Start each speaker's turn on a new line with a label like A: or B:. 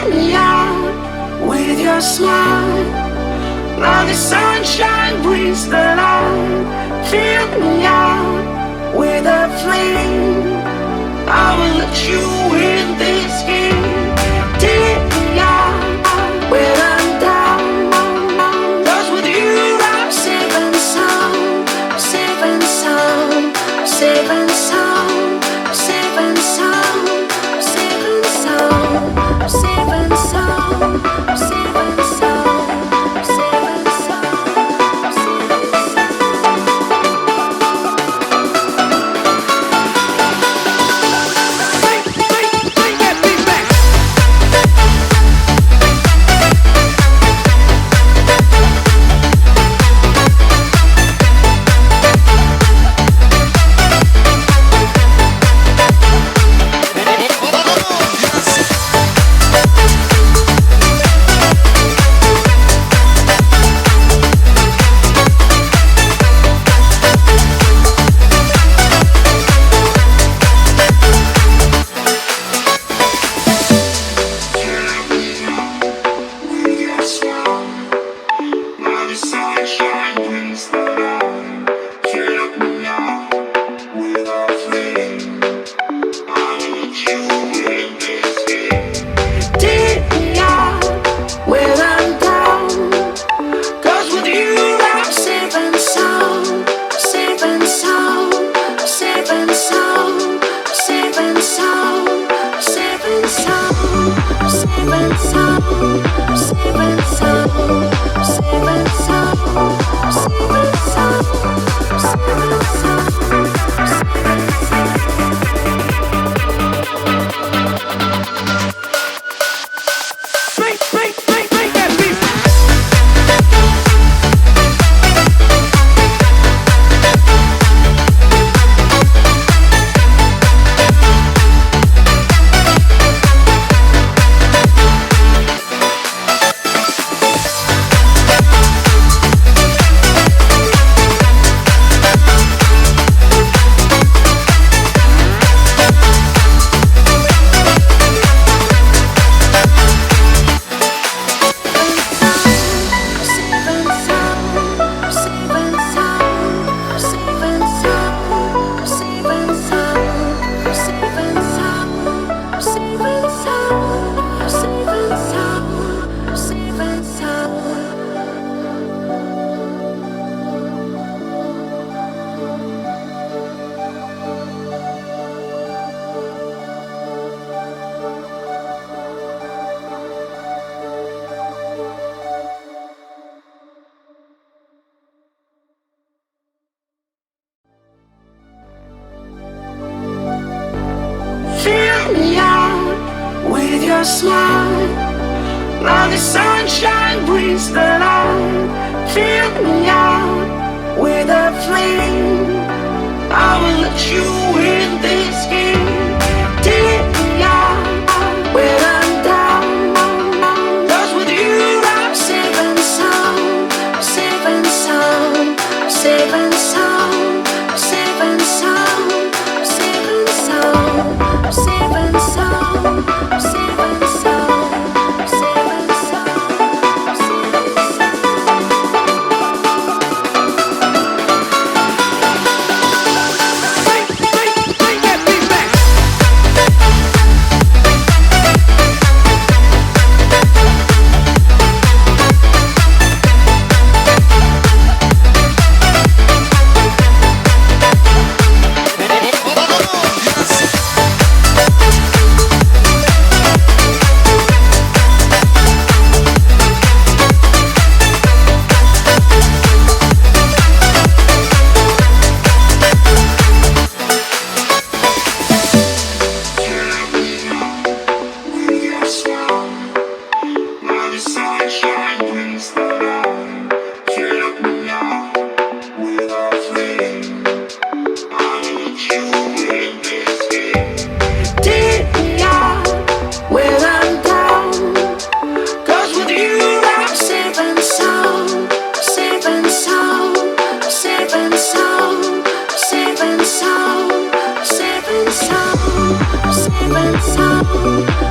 A: Fill me out with your smile. Now the sunshine brings the light. Fill me out with a flame. I will let you in this game. Take me out when I'm down. 'Cause with you I'm safe and sound. Safe and sound. Safe and sound. Safe and sound. Safe and sound. Safe and sound. Safe and sound. Safe and sound. Fill me out with your smile. Now the sunshine brings the light. Fill me out with a flame. I will let you in this game. Take me out when I'm down. 'Cause with you I'm safe and sound. Safe and sound. Safe and sound. Safe and sound. Safe and sound. Safe and sound. Safe and sound. Safe and sound. Safe and sound.